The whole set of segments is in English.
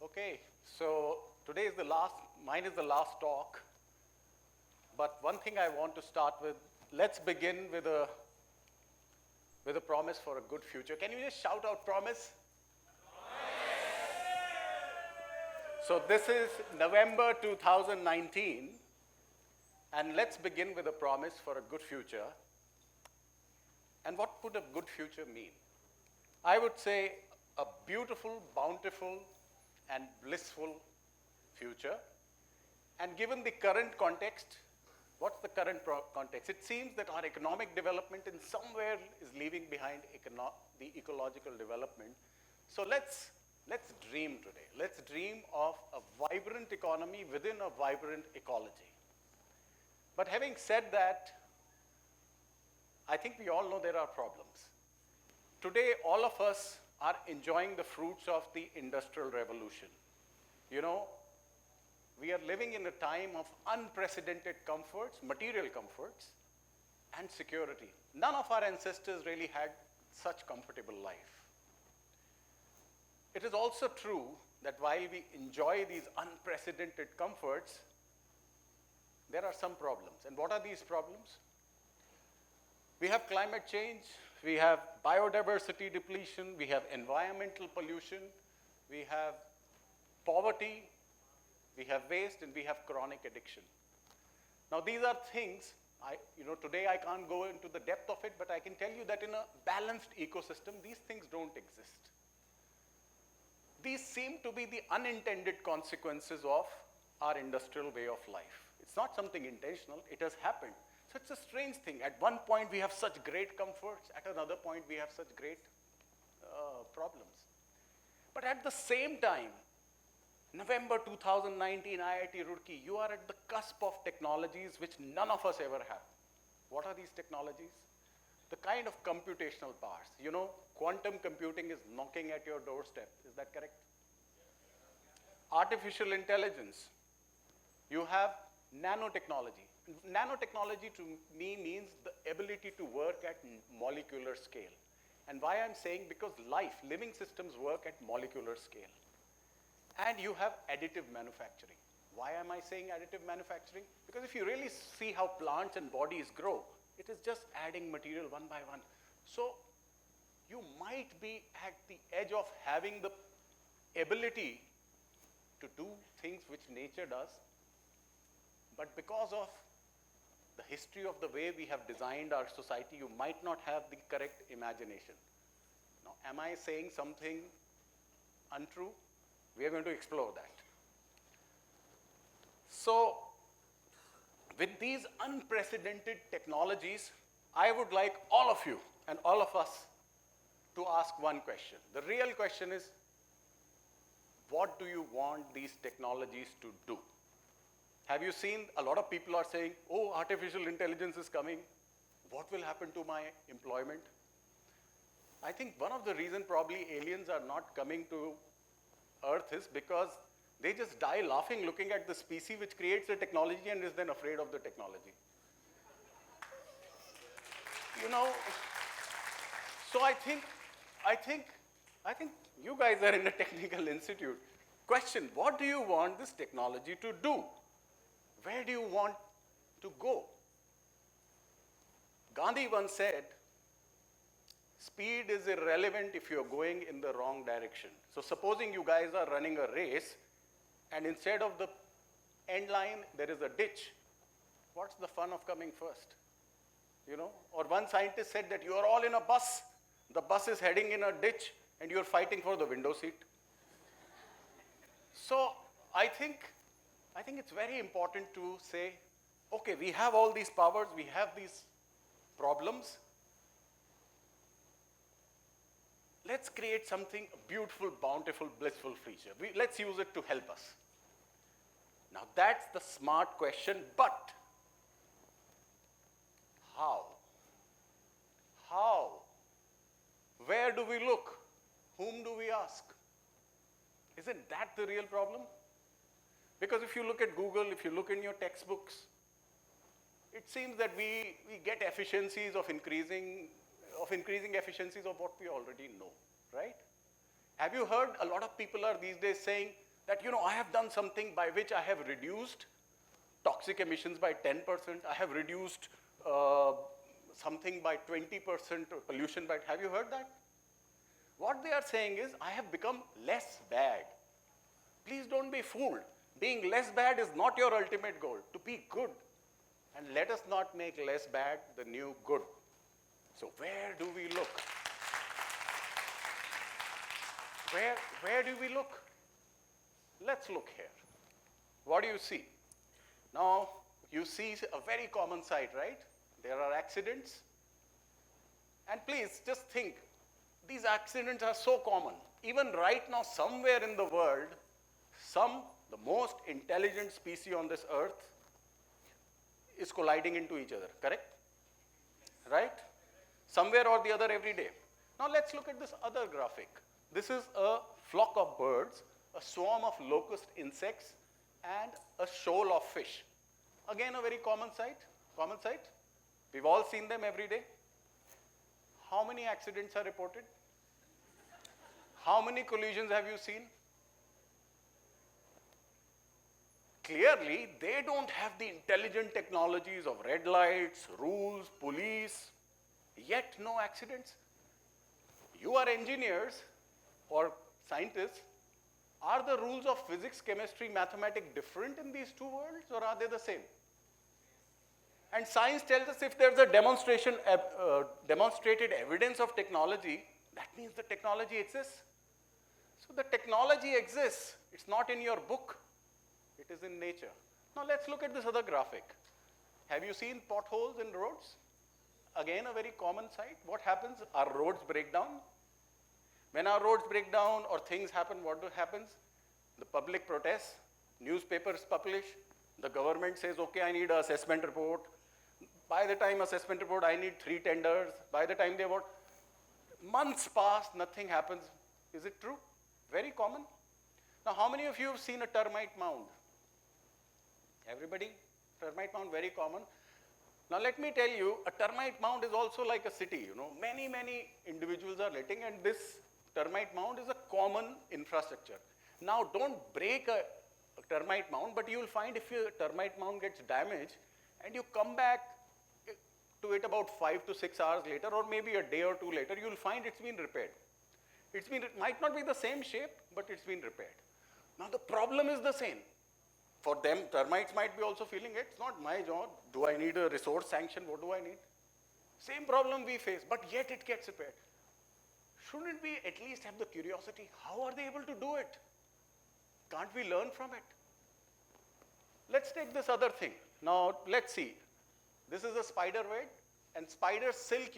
Okay, so today is mine is the last talk, but one thing I want to start with, let's begin with a promise for a good future. Can you just shout out promise? So this is November 2019, and let's begin with a promise for a good future. And what would a good future mean? I would say a beautiful, bountiful, and blissful future. And given the current context, what's the current context? It seems that our economic development in somewhere is leaving behind the ecological development. So let's dream today. Let's dream of a vibrant economy within a vibrant ecology. But having said that, I think we all know there are problems. Today, all of us are enjoying the fruits of the Industrial Revolution. You know, we are living in a time of unprecedented comforts, material comforts, and security. None of our ancestors really had such comfortable life. It is also true that while we enjoy these unprecedented comforts, there are some problems. And what are these problems? We have climate change, we have biodiversity depletion, we have environmental pollution, we have poverty, we have waste, and we have chronic addiction. Now these are things, today I can't go into the depth of it, but I can tell you that in a balanced ecosystem, these things don't exist. These seem to be the unintended consequences of our industrial way of life. It's not something intentional, it has happened. So it's a strange thing. At one point we have such great comforts, at another point we have such great problems. But at the same time, November 2019, IIT Roorkee, you are at the cusp of technologies which none of us ever have. What are these technologies? The kind of computational powers. You know, quantum computing is knocking at your doorstep. Is that correct? Artificial intelligence. You have nanotechnology. Nanotechnology to me means the ability to work at molecular scale. And why I'm saying, because living systems work at molecular scale. And you have additive manufacturing. Why am I saying additive manufacturing? Because if you really see how plants and bodies grow, it is just adding material one by one. So you might be at the edge of having the ability to do things which nature does, but because of the history of the way we have designed our society, you might not have the correct imagination. Now, am I saying something untrue? We are going to explore that. So, with these unprecedented technologies, I would like all of you and all of us to ask one question. The real question is, what do you want these technologies to do? Have you seen a lot of people are saying, oh, artificial intelligence is coming. What will happen to my employment? I think one of the reasons probably aliens are not coming to Earth is because they just die laughing looking at the species which creates the technology and is then afraid of the technology. You know, so I think you guys are in a technical institute. Question, what do you want this technology to do? Where do you want to go? Gandhi once said, speed is irrelevant if you're going in the wrong direction. So supposing you guys are running a race, and instead of the end line, there is a ditch. What's the fun of coming first? You know, or one scientist said that you are all in a bus. The bus is heading in a ditch, and you're fighting for the window seat. So I think it's very important to say, okay, we have all these powers, we have these problems. Let's create something beautiful, bountiful, blissful future. Let's use it to help us. Now that's the smart question, but how? How? Where do we look? Whom do we ask? Isn't that the real problem? Because if you look at Google, if you look in your textbooks, it seems that we get efficiencies of increasing efficiencies of what we already know, right? Have you heard a lot of people are these days saying, That, I have done something by which I have reduced toxic emissions by 10%, I have reduced something by 20% pollution by, have you heard that? What they are saying is, I have become less bad. Please don't be fooled. Being less bad is not your ultimate goal. To be good. And let us not make less bad the new good. So where do we look? Where do we look? Let's look here. What do you see? Now, you see a very common sight, right? There are accidents. And please, just think, these accidents are so common. Even right now, somewhere in the world, the most intelligent species on this earth is colliding into each other, correct? Right? Somewhere or the other every day. Now let's look at this other graphic. This is a flock of birds, a swarm of locust insects, and a shoal of fish. Again, a very common sight. We've all seen them every day. How many accidents are reported? How many collisions have you seen? Clearly, they don't have the intelligent technologies of red lights, rules, police, yet no accidents. You are engineers or scientists. Are the rules of physics, chemistry, mathematics different in these two worlds, or are they the same? And science tells us if there's a demonstrated evidence of technology, that means the technology exists. So the technology exists. It's not in your book. It is in nature. Now let's look at this other graphic. Have you seen potholes in roads? Again, a very common sight. What happens? Our roads break down. When our roads break down or things happen, what happens? The public protests, newspapers publish, the government says, okay, I need an assessment report. By the time assessment report, I need 3 tenders. By the time they vote, months pass, nothing happens. Is it true? Very common. Now, how many of you have seen a termite mound? Everybody? Termite mound, very common. Now, let me tell you, a termite mound is also like a city. Many, many individuals are letting, and this termite mound is a common infrastructure. Now, don't break a termite mound, but you'll find if your termite mound gets damaged, and you come back to it about 5 to 6 hours later, or maybe a day or two later, you'll find it's been repaired. It might not be the same shape, but it's been repaired. Now the problem is the same. For them, termites might be also feeling it's not my job. Do I need a resource sanction? What do I need? Same problem we face, but yet it gets repaired. Shouldn't we at least have the curiosity? How are they able to do it? Can't we learn from it? Let's take this other thing. Now let's see. This is a spider web, and spider silk,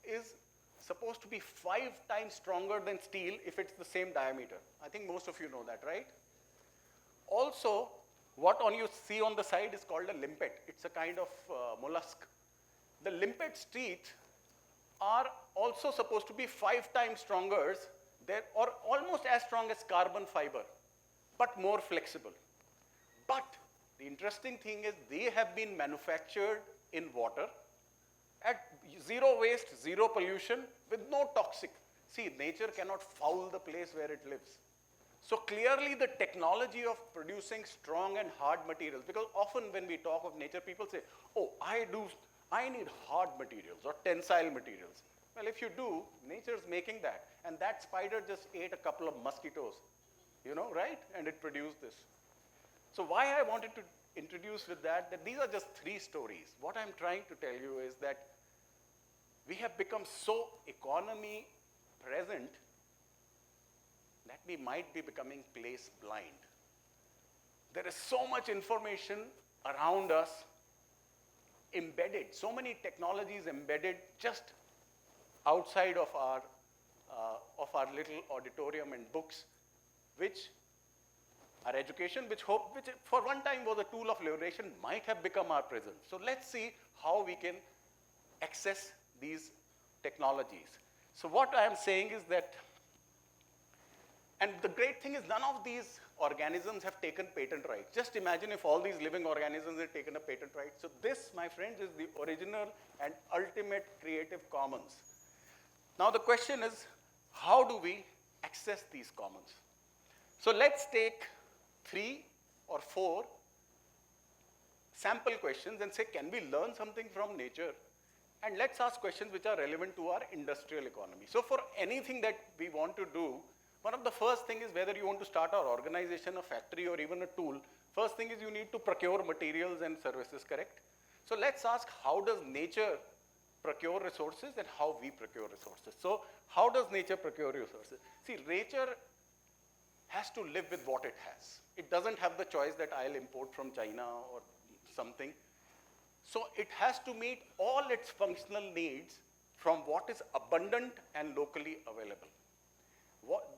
is supposed to be 5 times stronger than steel if it's the same diameter. I think most of you know that, right? Also, what you see on the side is called a limpet. It's a kind of mollusk. The limpet's teeth are also supposed to be 5 times stronger, or almost as strong as carbon fiber, but more flexible. But the interesting thing is they have been manufactured in water at zero waste, zero pollution, with no toxic. See, nature cannot foul the place where it lives. So clearly the technology of producing strong and hard materials, because often when we talk of nature, people say, oh, I need hard materials or tensile materials. Well, if you do, nature's making that. And that spider just ate a couple of mosquitoes, right? And it produced this. So why I wanted to introduce with that these are just 3 stories. What I'm trying to tell you is that we have become so economy present that we might be becoming place blind. There is so much information around us embedded, so many technologies embedded just outside of our little auditorium and books, which our education, which for one time was a tool of liberation, might have become our prison. So let's see how we can access these technologies. So what I am saying is that, and the great thing is none of these organisms have taken patent rights. Just imagine if all these living organisms had taken a patent right. So this, my friends, is the original and ultimate Creative Commons. Now the question is, how do we access these commons? So let's take 3 or 4 sample questions and say, can we learn something from nature? And let's ask questions which are relevant to our industrial economy. So for anything that we want to do, one of the first thing is whether you want to start our organization, a factory, or even a tool, first thing is you need to procure materials and services, correct? So let's ask, how does nature procure resources and how we procure resources? So how does nature procure resources? See, nature has to live with what it has. It doesn't have the choice that I'll import from China or something. So it has to meet all its functional needs from what is abundant and locally available.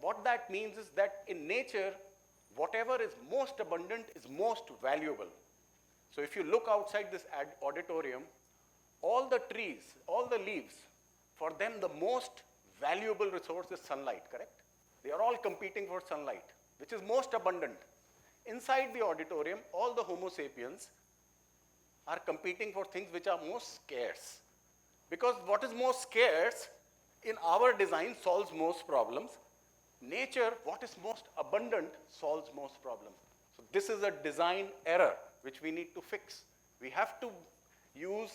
What that means is that in nature, whatever is most abundant is most valuable. So if you look outside this auditorium, all the trees, all the leaves, for them the most valuable resource is sunlight, correct? They are all competing for sunlight, which is most abundant. Inside the auditorium, all the Homo sapiens are competing for things which are most scarce. Because what is most scarce in our design solves most problems. Nature, what is most abundant, solves most problems. So this is a design error which we need to fix. We have to use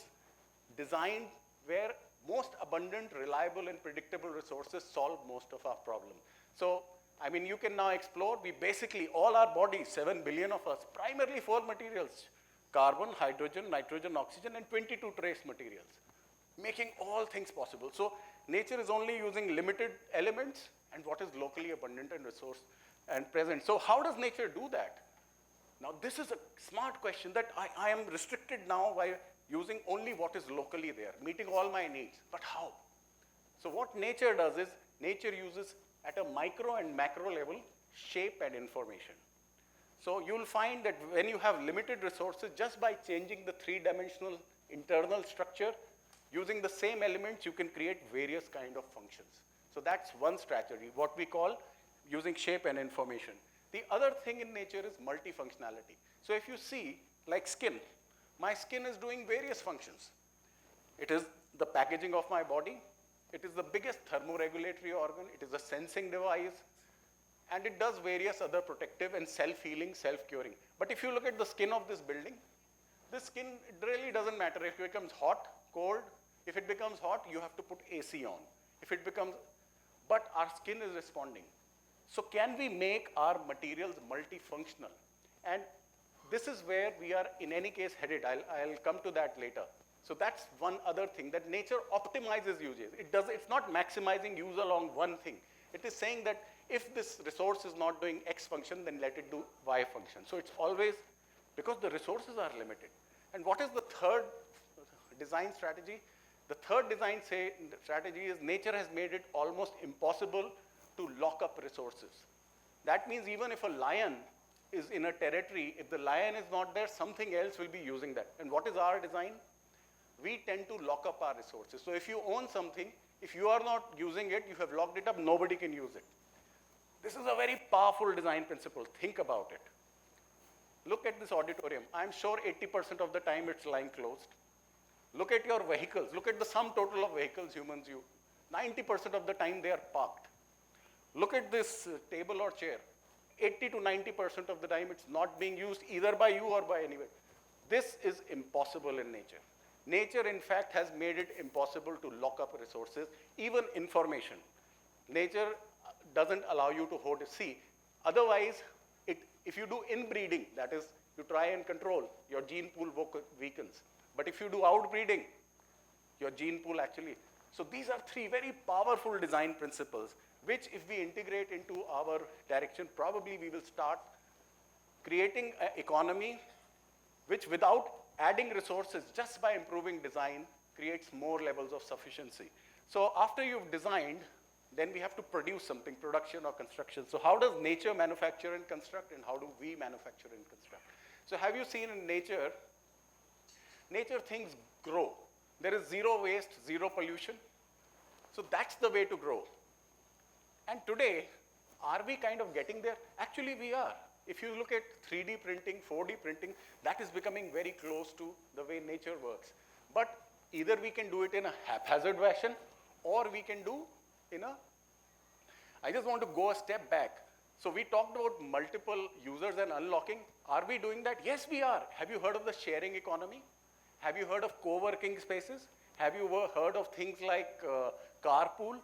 design where most abundant, reliable, and predictable resources solve most of our problems. So, I mean, you can now explore. We basically, all our bodies, 7 billion of us, primarily 4 materials: carbon, hydrogen, nitrogen, oxygen, and 22 trace materials, making all things possible. So nature is only using limited elements and what is locally abundant and resource and present. So how does nature do that? Now this is a smart question that I am restricted now by using only what is locally there, meeting all my needs, but how? So what nature does is, nature uses at a micro and macro level shape and information. So you'll find that when you have limited resources, just by changing the 3-dimensional internal structure, using the same elements, you can create various kind of functions. So that's one strategy, what we call using shape and information. The other thing in nature is multifunctionality. So if you see, like skin, my skin is doing various functions. It is the packaging of my body. It is the biggest thermoregulatory organ. It is a sensing device. And it does various other protective and self-healing, self-curing. But if you look at the skin of this building, this skin, it really doesn't matter if it becomes hot, cold. If it becomes hot, you have to put AC on. If it becomes, but our skin is responding. So can we make our materials multifunctional? And this is where we are in any case headed. I'll come to that later. So that's one other thing, that nature optimizes uses. It's not maximizing use along one thing. It is saying that if this resource is not doing X function, then let it do Y function. So it's always, because the resources are limited. And what is the third design strategy? The third design strategy is nature has made it almost impossible to lock up resources. That means even if a lion is in a territory, if the lion is not there, something else will be using that. And what is our design? We tend to lock up our resources. So if you own something, if you are not using it, you have locked it up, nobody can use it. This is a very powerful design principle. Think about it. Look at this auditorium. I'm sure 80% of the time it's lying closed. Look at your vehicles. Look at the sum total of vehicles humans use. 90% of the time they are parked. Look at this table or chair. 80 to 90% of the time it's not being used either by you or by anyone. This is impossible in nature. Nature, in fact, has made it impossible to lock up resources, even information. Nature doesn't allow you to hold a see. Otherwise, if you do inbreeding, that is, you try and control, your gene pool weakens. But if you do outbreeding, your gene pool actually. So these are 3 very powerful design principles, which if we integrate into our direction, probably we will start creating an economy which, without adding resources, just by improving design, creates more levels of sufficiency. So after you've designed, then we have to produce something, production or construction. So how does nature manufacture and construct, and how do we manufacture and construct? So have you seen in nature, things grow. There is zero waste, zero pollution. So that's the way to grow. And today, are we kind of getting there? Actually, we are. If you look at 3D printing, 4D printing, that is becoming very close to the way nature works. But either we can do it in a haphazard fashion, or we can do in a, I just want to go a step back. So we talked about multiple users and unlocking. Are we doing that? Yes, we are. Have you heard of the sharing economy? Have you heard of co-working spaces? Have you heard of things like carpool?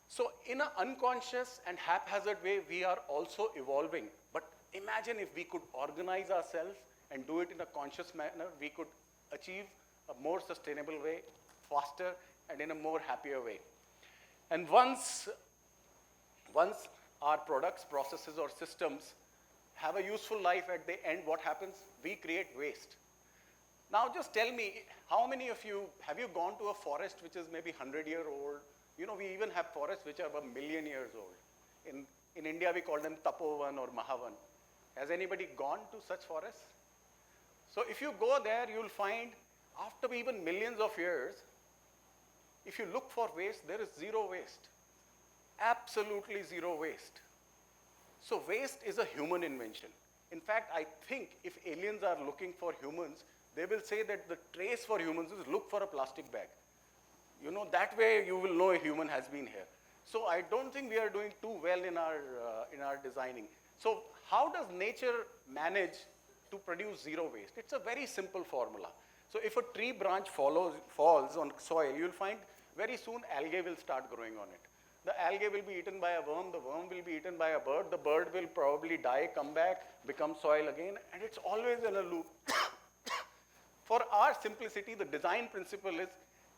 So in an unconscious and haphazard way, we are also evolving. But imagine if we could organize ourselves and do it in a conscious manner, we could achieve a more sustainable way, faster, and in a more happier way. And once our products, processes, or systems have a useful life at the end, what happens? We create waste. Now just tell me, how many of you, have you gone to a forest which is maybe 100-year-old? You know, we even have forests which are about 1,000,000 years old. In India, we call them Tapovan or Mahavan. Has anybody gone to such forests? So if you go there, you'll find after even millions of years, if you look for waste, there is zero waste. Absolutely zero waste. So waste is a human invention. In fact, I think if aliens are looking for humans, they will say that the trace for humans is look for a plastic bag. You know, that way you will know a human has been here. So I don't think we are doing too well in our designing. So how does nature manage to produce zero waste? It's a very simple formula. So if a tree branch falls on soil, you'll find very soon algae will start growing on it. The algae will be eaten by a worm, the worm will be eaten by a bird, the bird will probably die, come back, become soil again, and it's always in a loop. For our simplicity, the design principle is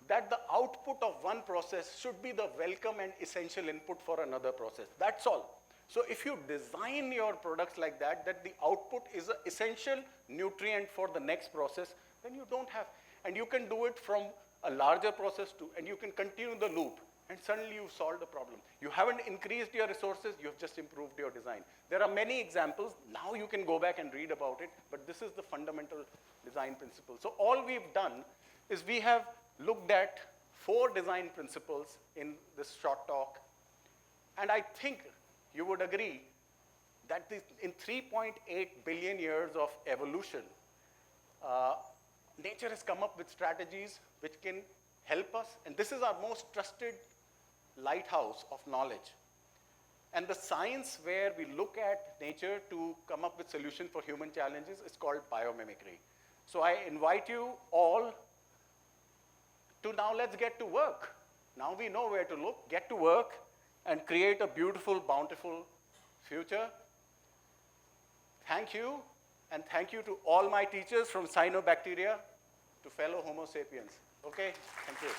that the output of one process should be the welcome and essential input for another process. That's all. So if you design your products like that, that the output is an essential nutrient for the next process, then you don't have, and you can do it from a larger process too, and you can continue the loop, and suddenly you've solved the problem. You haven't increased your resources, you've just improved your design. There are many examples, now you can go back and read about it, but this is the fundamental design principle. So all we've done is we have looked at 4 design principles in this short talk, and I think you would agree that in 3.8 billion years of evolution, nature has come up with strategies which can help us, and this is our most trusted lighthouse of knowledge. And the science where we look at nature to come up with solutions for human challenges is called biomimicry. So I invite you all to now let's get to work. Now we know where to look, get to work, and create a beautiful, bountiful future. Thank you, and thank you to all my teachers from cyanobacteria to fellow Homo sapiens. Okay, thank you.